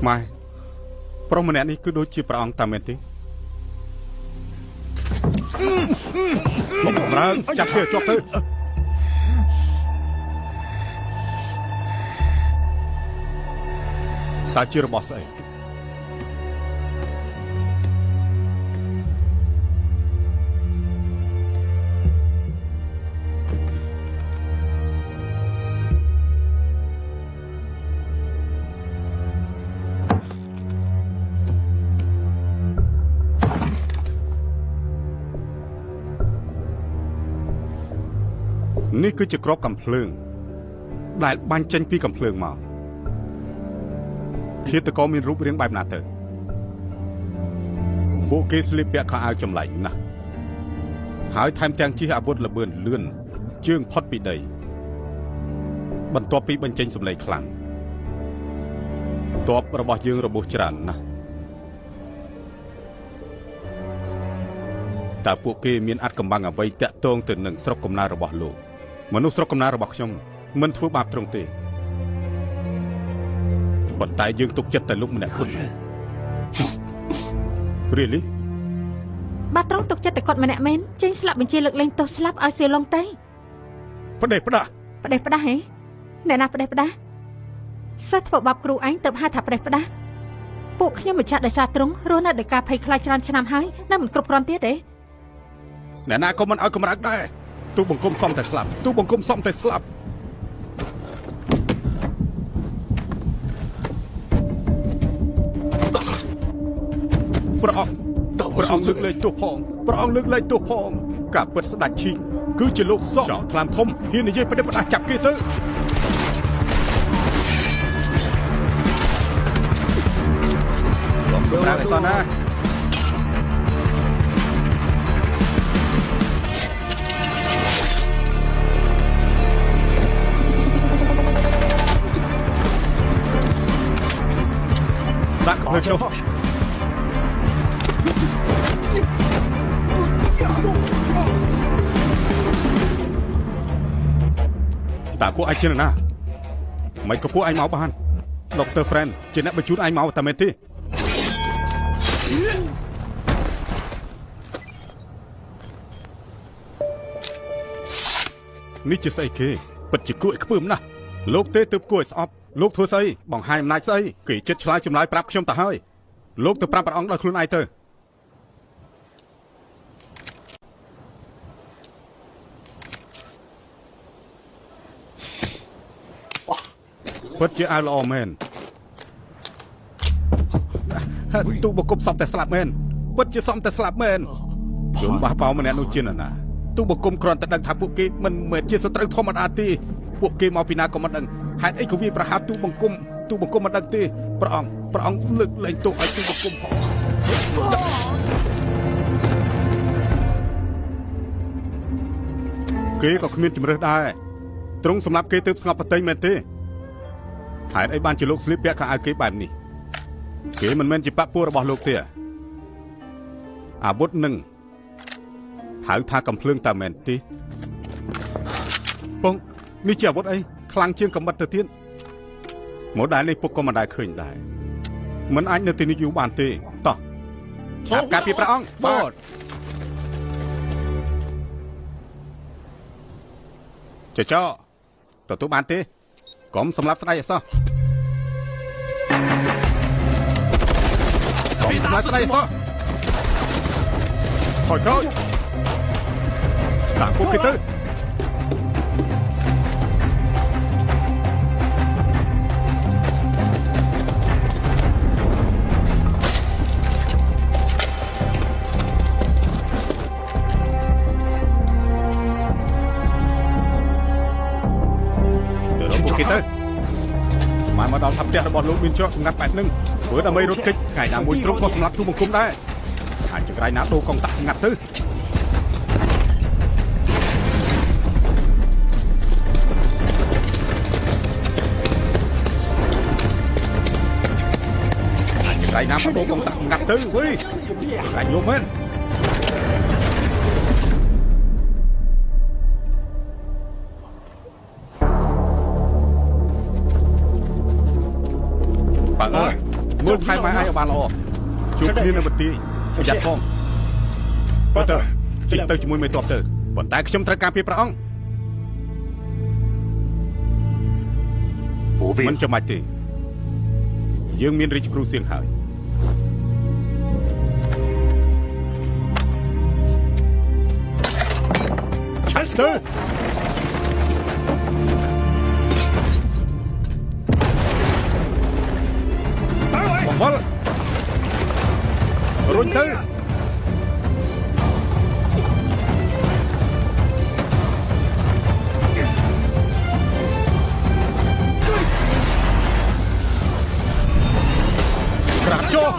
ម៉ែប្រុសម្នាក់នេះគឺដូចជាព្រះអង្គតាមែនទេបំរើចាប់ជាជាប់ទៅសាជារបស់ស្អីនេះគឺជាក្របកំភ្លើងដែលបាញ់ចេញពីកំភ្លើងមកឃាតករមានរូបរាងបែបណាទៅពួកគេស្លៀកពាក់ខោអាវចម្លែកណាស់ហើយថែមទាំងជិះអាវុធល្បឿនលឿនជើងផុតពីដីបន្ទាប់ពីបញ្ចេញសម្លេងខ្លាំងទ័ពរបស់យើងរបួសច្រើនណាស់តើពួកគេមានអាចកំបាំងអ្វីតាក់ទងទៅនឹងស្រុកកំណើតរបស់លោកមនុស្សស្រុកកំណើតរបស់ខ្ញុំមិនធ្វើបាបត្រង់ទេប៉ុន្តែយើងទុកចិត្តតែលោកម្នាក់គត់Really បាទត្រង់ទុកចិត្តតែគាត់ម្នាក់មែនចេញស្លាប់បញ្ជាលើកលែងទោសស្លាប់ឲ្យសៀឡុងទេផ្ដេសផ្ដាស់ហេអ្នកណាផ្ដេសផ្ដាស់សិស្សធ្វើបាបគ្រូឯងទៅហៅថាផ្ដេសផ្ដាស់ពួកខ្ញុំមិនចាស់ដោយសារត្រង់រស់នៅដោយការភ័យខ្លាចច្រើនឆ្នាំហើយនៅមិនគ្រប់គ្រាន់ទៀតទេអ្នកណាក៏មិនឲ្យកម្រើកដែរទូបង្គំសំតែស្លាប់ទូបង្គំសំតែស្លាប់ព្រះអង្គលើកលែងទោសផងព្រះអង្គលើកលែងទោសផងការពិតស្ដេចឈីងគឺជាលោកសោះចោលថ្លាមធំហ៊ាននិយាយប្រដេបផ្ដាស់ចាប់គេទៅបងប្រាប់ឲ្យតណាដាក់លើចុះតើពួកឯងជាណាមិនក៏ពួកឯងមកបានដុកទ័រ Friend ជាអ្នកបញ្ជូនឯងមកតែមែនទេនេះជាស្អីគេពិតជាគួរឲ្យខ្ពើមណាស់លោកទេទើបគួរឲ្យស្អប់លោកធ្វើស្អីបង្ហាញអំណាចស្អីគេចិត្តឆ្លើយចម្លើយប្រាប់ខ្ញុំទៅហើយលោកទៅប្រាប់ព្រះអង្គដោយខ្លួនឯងទៅពិតជាអាវល្អមែនទូបង្គំសំតែស្លាប់មែនពិតជាសំតែស្លាប់មែនជនបះបោម្នាក់នោះជាណាទូបង្គំគ្រាន់តែដឹងថាពួកគេមិនមែនជាសត្រូវធម្មតាទេពួកគេមកពីណាក៏មិនដឹងហេតុអីក៏វាប្រហារទូបង្គំមិនដឹងទេព្រះអង្គលើកលែងទោសឲ្យទូបង្គំផងគេក៏គ្មានជំរឿសដែរទ្រង់សម្រាប់គេទើបស្ងប់បន្តិចមែនទេហេតុអីបានជាលោកស្លៀកពាក់ខោអាវគេបែបនេះគេមិនមែនជាបព្វរបស់លោកទេអាវុធនឹងហៅថាកំភ្លើងតែមែនទេបងនេះជាអាវុធអីខ្លាំងជាងកំបិតទៅទៀតម៉ូដែលនេះពុកក៏មិនដែលឃើញដែរមិនអាចនៅទីនេះយូរបានទេតោះឆាប់ការពីព្រះអង្គបាទចោទទួលបានទេកុំសម្លាប់ស្ដេចអសោះសម្លាប់ស្ដេចអសោះថយក្រោយដាក់ពួកគេទៅមកដល់ថាផ្ទះរបស់លោកមានច្រកសម្ងាត់បែបហ្នឹងព្រោះដើម្បីរត់គេចថ្ងៃណាមួយទ្រង់ក៏សម្លាប់ទូបង្គំដែរអាចចង្រៃណាដូរកងតាក់សម្ងាត់ទៅអាចចង្រៃណាដូរកងតាក់សម្ងាត់ទៅវើយចង្រៃយំមែន មើលថែម៉ែឲ្យបានល្អជួបគ្នានៅបន្ទាយប្រយ័ត្នផងបើទៅជិះទៅជាមួយមេតបទៅប៉ុន្តែខ្ញុំត្រូវការពីព្រះអង្គមិនចាំបាច់ទេយើងមានរាជគ្រូសៀងហើយឆាន់ទៅបំបល់រុញទៅក្រាបចុះ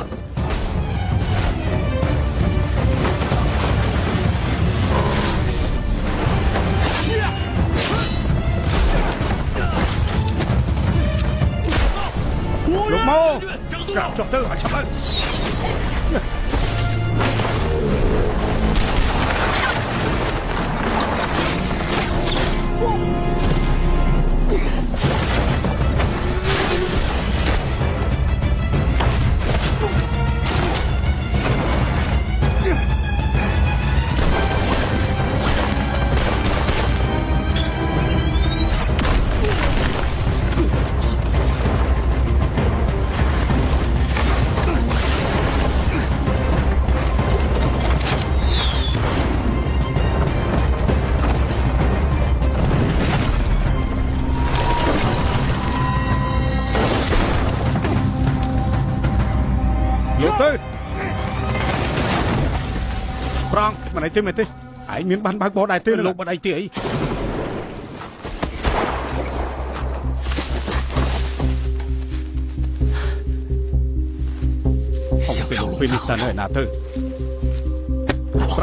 លោកមកក្រាបចុះទៅឲ្យឆាប់ទៅលោកទៅប្រងមិនអីទេមែនទេឯងមានបានបើកបោដែរទេលោកមិនអីទេអីខ្ញុំពេលនេះតានៅឯណាទៅប្រងខ្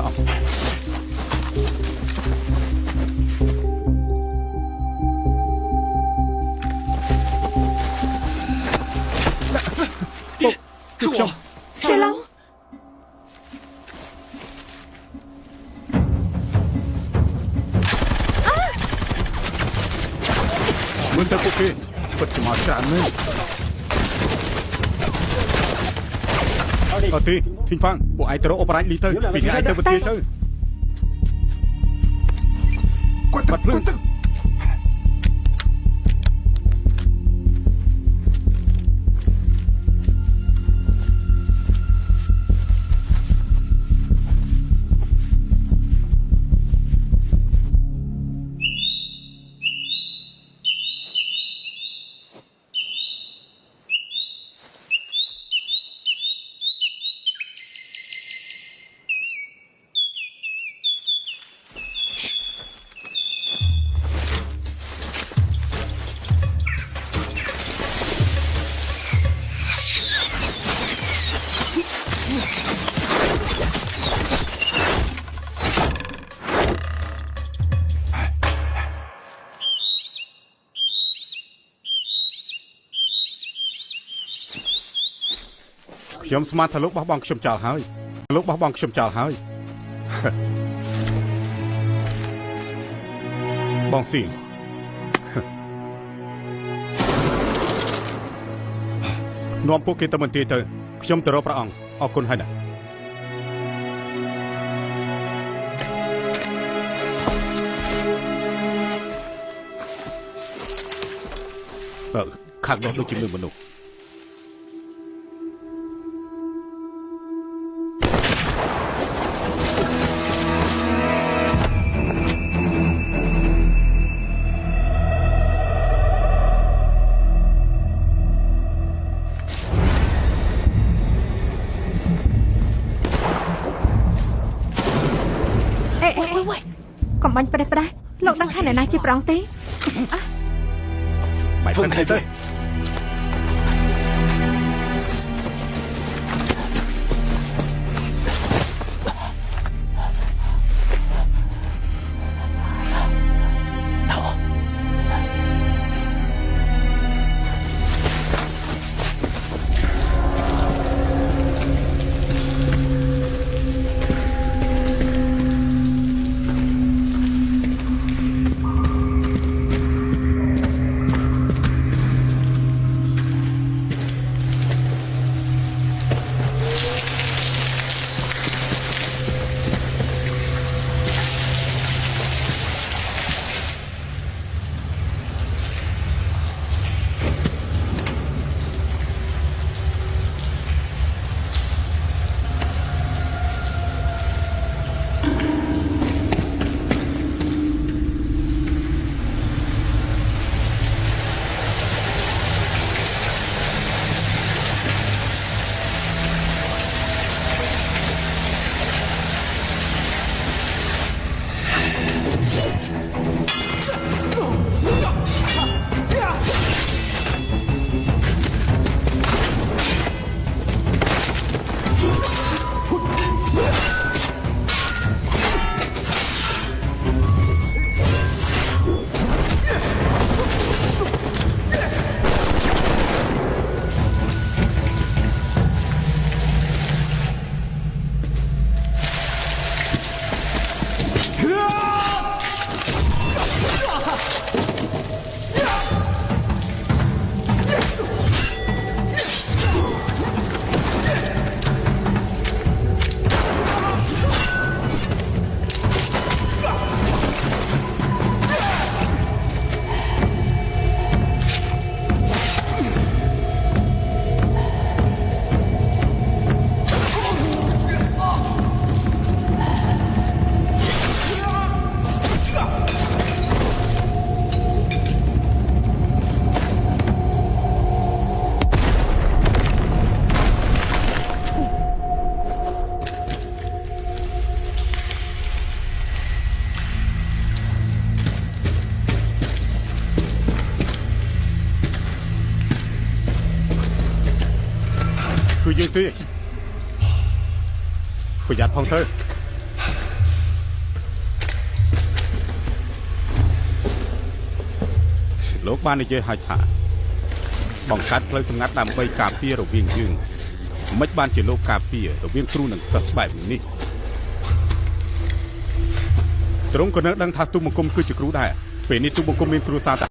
ញុំ Xe lâu មើលទៅពួកគេពិតជាមកច្រើនមែនអត់ទេធីងហ្វាំងពួកឯងទៅរកអូបរ៉ាញ់លីទៅពីនេះឯងទៅបន្ទាយទៅគាត់បាត់ភ្លើងទៅខ្ញុំស្មានថាលោកបោះបង់ខ្ញុំចោលហើយលោកបោះបង់ខ្ញុំចោលហើយបងស៊ីងនាំពួកគេទៅមន្ទីរទៅខ្ញុំទៅរកព្រះអង្គអរគុណហើយណាខាងនោះដូចជាមានមនុស្សកុំបាញ់ប្រេះប្រាស់លោកដឹងថាអ្នកណាជាប្រងទេបាយមិនទេ គឺយើងទេប្រយ័ត្នផងទៅលោកបាននិយាយឲ្យថាបង្កើតផ្លូវសម្ងាត់ដើម្បីការពាររវាងយើងមិនបានជាលោកការពាររវាងគ្រូនិងសិស្សបែបនេះទ្រង់ក៏នៅដឹងថាទូបង្គំគឺជាគ្រូដែរពេលនេះទូបង្គំមានគ្រូសាស្ត្រ